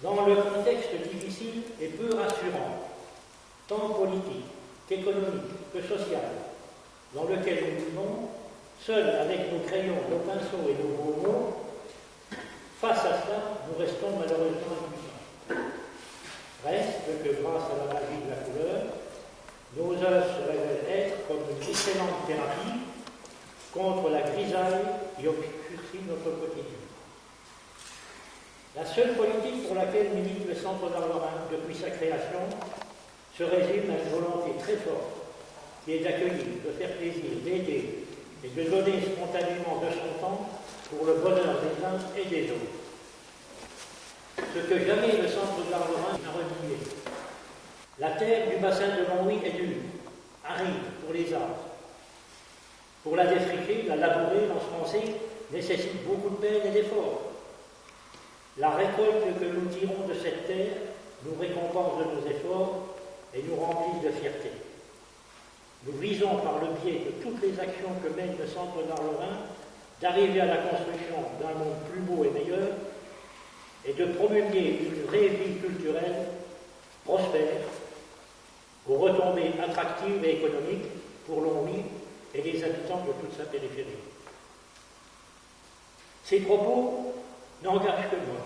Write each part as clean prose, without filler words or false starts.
Dans le contexte difficile et peu rassurant, tant politique qu'économique que social, dans lequel nous vivons, seuls avec nos crayons, nos pinceaux et nos gros mots, face à cela, nous restons malheureusement impuissants. Reste que grâce à la magie de la couleur, nos œuvres se révèlent être comme une excellente thérapie contre la grisaille qui obscurcit notre quotidien. La seule politique pour laquelle milite le Centre d'Art Lorrain depuis sa création se résume à une volonté très forte qui est d'accueillir, de faire plaisir, d'aider et de donner spontanément de son temps pour le bonheur des uns et des autres. Ce que jamais le Centre d'Art Lorrain n'a renié. La terre du bassin de Longwy est dure, aride pour les arts. Pour la défricher, la labourer, l'ensemencer, nécessite beaucoup de peine et d'efforts. La récolte que nous tirons de cette terre nous récompense de nos efforts et nous remplit de fierté. Nous visons par le biais de toutes les actions que mène le Centre d'Art Lorrain d'arriver à la construction d'un monde plus beau et meilleur et de promulguer une vraie vie culturelle prospère aux retombées attractives et économiques pour Longwy et les habitants de toute sa périphérie. Ces propos n'engagent que moi.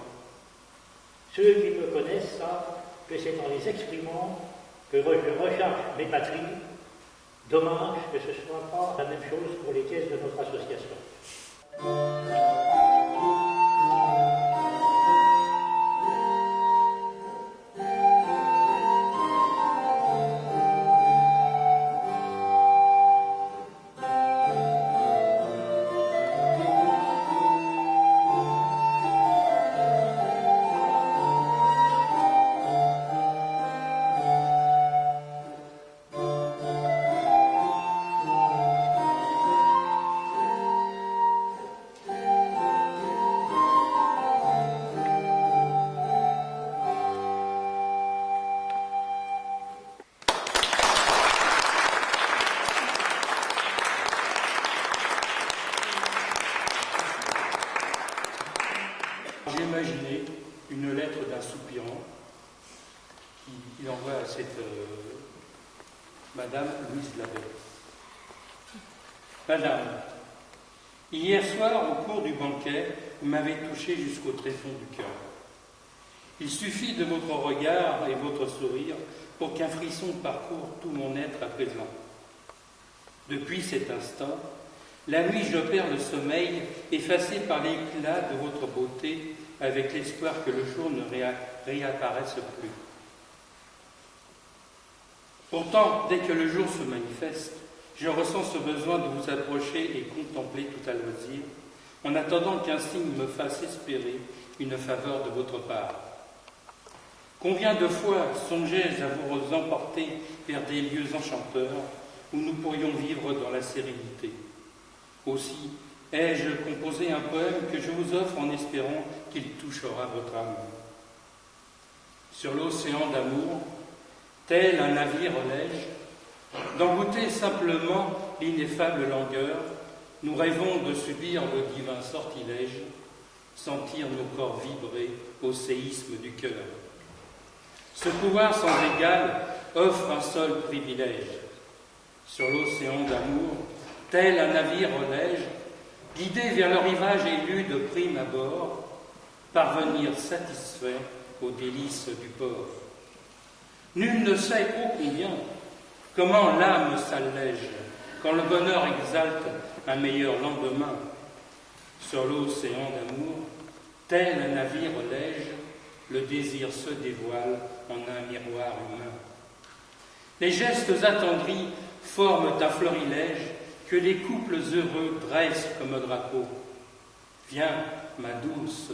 Ceux qui me connaissent savent que c'est en les exprimant que je recharge mes batteries. Dommage que ce ne soit pas la même chose pour les caisses de notre association. J'ai imaginé une lettre d'un soupirant qu'il envoie à cette Madame Louise Labbé. Madame, hier soir, au cours du banquet, vous m'avez touché jusqu'au tréfonds du cœur. Il suffit de votre regard et votre sourire pour qu'un frisson parcourt tout mon être à présent. Depuis cet instant, la nuit je perds le sommeil, effacé par l'éclat de votre beauté, avec l'espoir que le jour ne réapparaisse plus. Pourtant, dès que le jour se manifeste, je ressens ce besoin de vous approcher et contempler tout à loisir, en attendant qu'un signe me fasse espérer une faveur de votre part. Combien de fois songeais-je à vous emporter vers des lieux enchanteurs où nous pourrions vivre dans la sérénité. Aussi, ai-je composé un poème que je vous offre en espérant qu'il touchera votre âme. Sur l'océan d'amour, tel un navire lège, d'en simplement l'ineffable langueur, nous rêvons de subir le divin sortilège, sentir nos corps vibrer au séisme du cœur. Ce pouvoir sans égal offre un seul privilège. Sur l'océan d'amour, tel un navire lège, guidé vers le rivage élu de prime abord, parvenir satisfait aux délices du port. Nul ne sait ô combien comment l'âme s'allège quand le bonheur exalte un meilleur lendemain. Sur l'océan d'amour, tel un navire lège, le désir se dévoile en un miroir humain. Les gestes attendris forment un florilège que les couples heureux dressent comme drapeau. Viens, ma douce,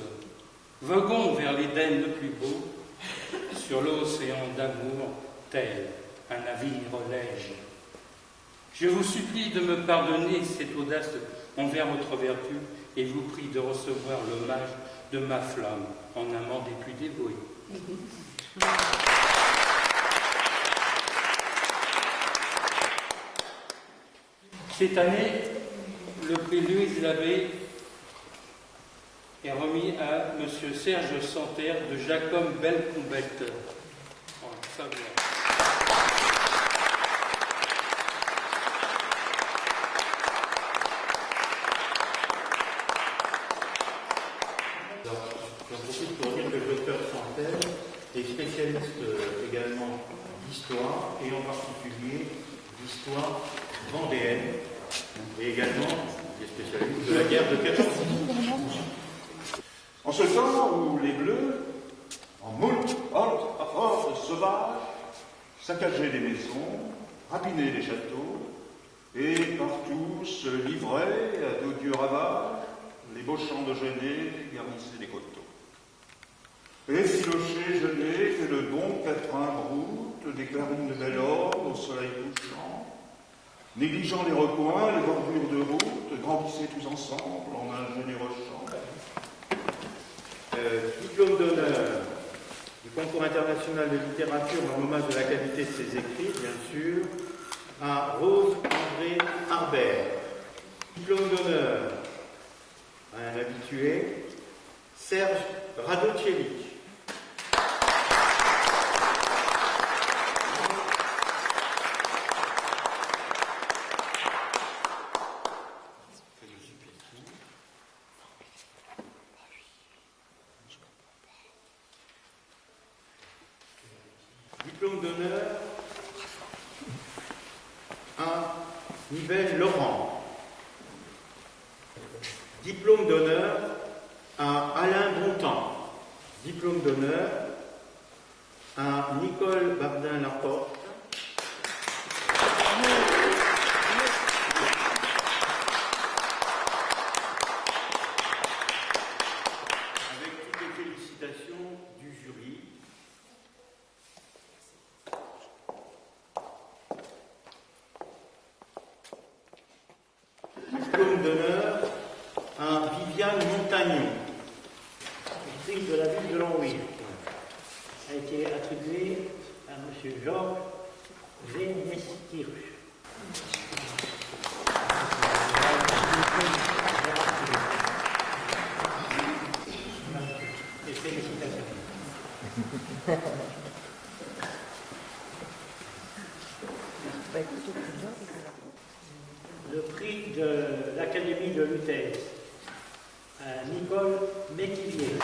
voguons vers l'Éden le plus beau, sur l'océan d'amour, tel un navire lège. Je vous supplie de me pardonner cette audace envers votre vertu et vous prie de recevoir l'hommage de ma flamme en amant des plus dévoués. Cette année, le prix Louise Labbé est remis à M. Serge Santerre de Jacob Belcombette. Voilà, ça va. J'en profite pour dire que le docteur Santel est spécialiste également d'histoire, et en particulier d'histoire vendéenne, et également des spécialistes de la guerre de 14. En ce temps où les Bleus, en moult hordes sauvages, saccageaient des maisons, rapinaient des châteaux, et partout se livraient à d'odieux ravages, les beaux champs de genêts garnissaient les coteaux. Et filochés gelés que le bon quatrain broute, des clarines de bel ordre au soleil couchant, négligeant les recoins, les bordures de route, grandissaient tous ensemble en un généreux champ. Diplôme d'honneur du concours international de littérature en hommage de la qualité de ses écrits, bien sûr, à Rose André Harbert. Diplôme d'honneur à un habitué, Serge Radocellic. Diplôme d'honneur à Nivelle Laurent. Diplôme d'honneur à Alain Bontemps. Diplôme d'honneur à Nicole Bardin-Laporte. Avec toutes les félicitations du jury. Diplôme d'honneur à Viviane Montagnon. Le prix de la ville de Longwy a été attribué à M. Georges Vénestirus. Et félicitations. Le prix de l'Académie de Lutèce à Nicole Métivier.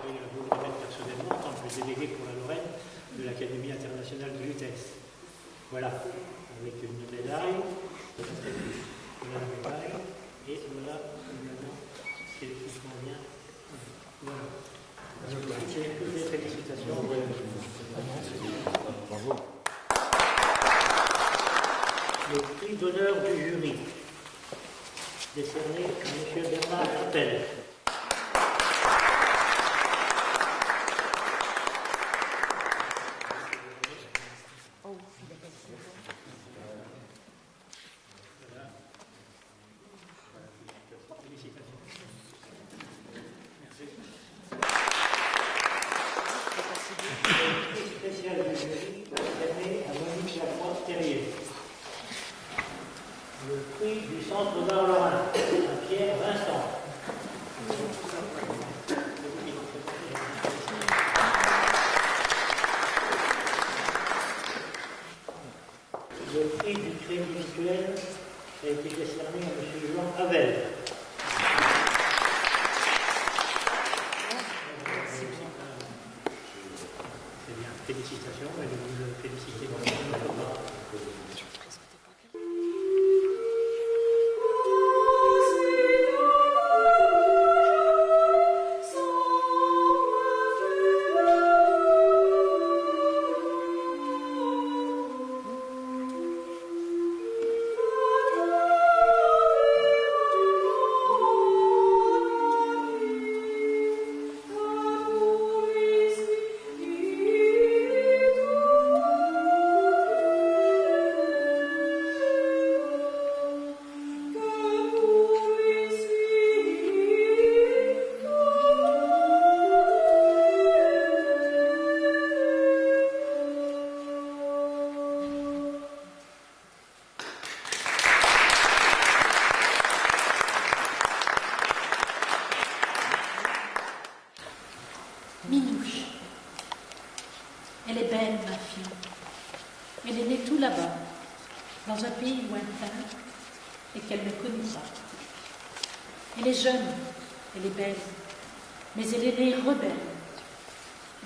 Je vous le remettre personnellement en tant que délégué pour la Lorraine de l'Académie internationale de Lutèce. Voilà, avec une médaille. Voilà la médaille. Et voilà maintenant ce qui convient. Voilà. Toutes les félicitations. Bravo. Le prix d'honneur du jury, décerné à M. Bernard Fontel. Voilà. Félicitations. Merci. Le prix spécial du jury, décerné à Monique Lacroix-Terrier. Le prix du Centre d'art lorrain à Pierre Vincent. Le prix du crédit mutuel a été décerné à M. Jean Havel. C'est bien, félicitations, et vous le félicitez dans votre part. Elle est jeune, elle est belle, mais elle est née rebelle.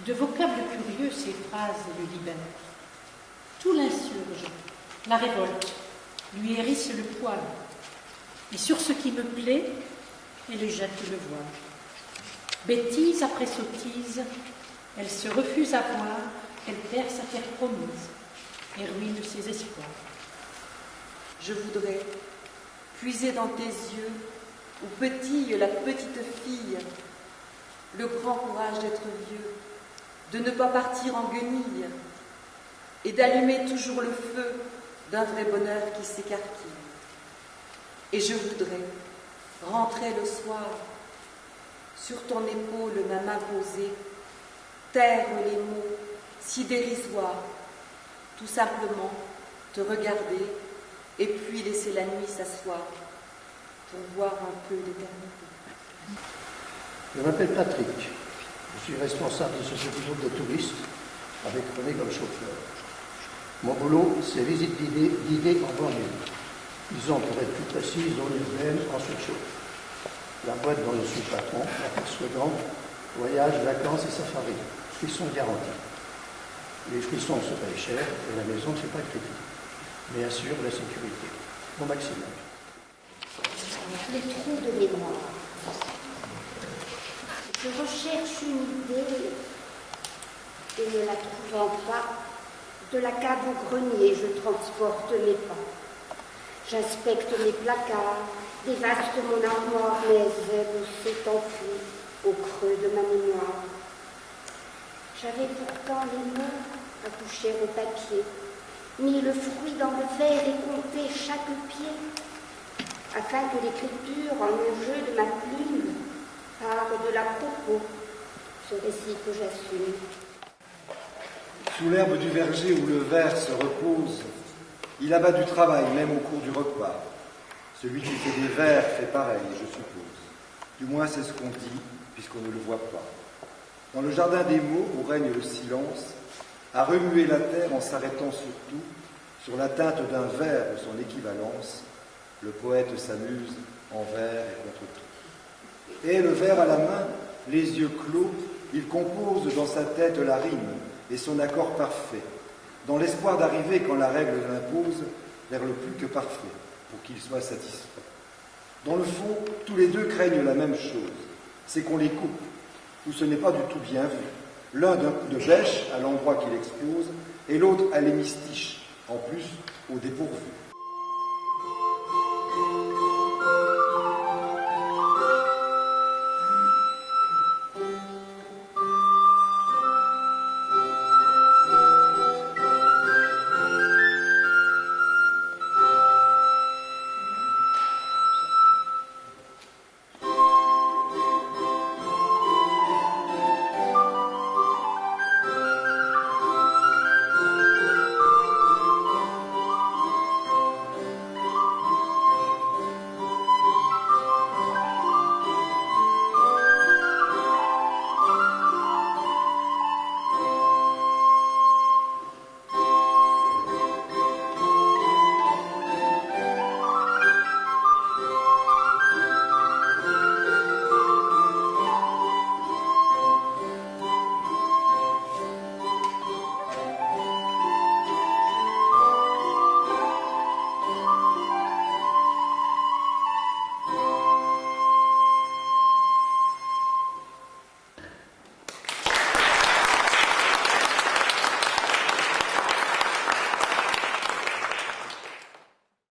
De vocables curieux, ses phrases le libèrent. Tout l'insurge, la révolte, lui hérisse le poil. Et sur ce qui me plaît, elle jette le voile. Bêtise après sottise, elle se refuse à voir qu'elle perd sa terre promise et ruine ses espoirs. Je voudrais puiser dans tes yeux où pétille la petite fille, le grand courage d'être vieux, de ne pas partir en guenille et d'allumer toujours le feu d'un vrai bonheur qui s'écarquille. Et je voudrais rentrer le soir, sur ton épaule ma main posée, taire les mots si dérisoires, tout simplement te regarder et puis laisser la nuit s'asseoir pour voir un peu d'éternité. Je m'appelle Patrick, je suis responsable de ce petit groupe de touristes avec René comme chauffeur. Mon boulot, c'est visite guidée en banlieue. Disons, pour être plus précis, zone urbaine en surchauffe. La boîte dont je suis patron, la slogan voyage, vacances et safari. Frissons garantis. Les frissons se payent cher et la maison ne fait pas crédit, mais assure la sécurité au maximum. Les trous de mémoire. Je recherche une idée et ne la trouvant pas, de la cave au grenier, je transporte mes pas. J'inspecte mes placards, dévaste mon armoire, mes ailes s'est enfui au creux de ma mémoire. J'avais pourtant les mots à coucher au papier, mis le fruit dans le verre et compté chaque pied, afin que l'écriture, en le jeu de ma plume, parle de la propos, ce récit que j'assume. Sous l'herbe du verger où le ver se repose, il abat du travail, même au cours du repas. Celui qui fait des vers fait pareil, je suppose. Du moins, c'est ce qu'on dit, puisqu'on ne le voit pas. Dans le jardin des mots, où règne le silence, à remuer la terre en s'arrêtant surtout sur la teinte d'un vers ou son équivalence, le poète s'amuse en vers et contre tout. Et le vers à la main, les yeux clos, il compose dans sa tête la rime et son accord parfait, dans l'espoir d'arriver, quand la règle l'impose, vers le plus que parfait, pour qu'il soit satisfait. Dans le fond, tous les deux craignent la même chose, c'est qu'on les coupe, ou ce n'est pas du tout bien vu. L'un d'un coup de bêche à l'endroit qu'il expose, et l'autre à l'hémistiche, en plus au dépourvu.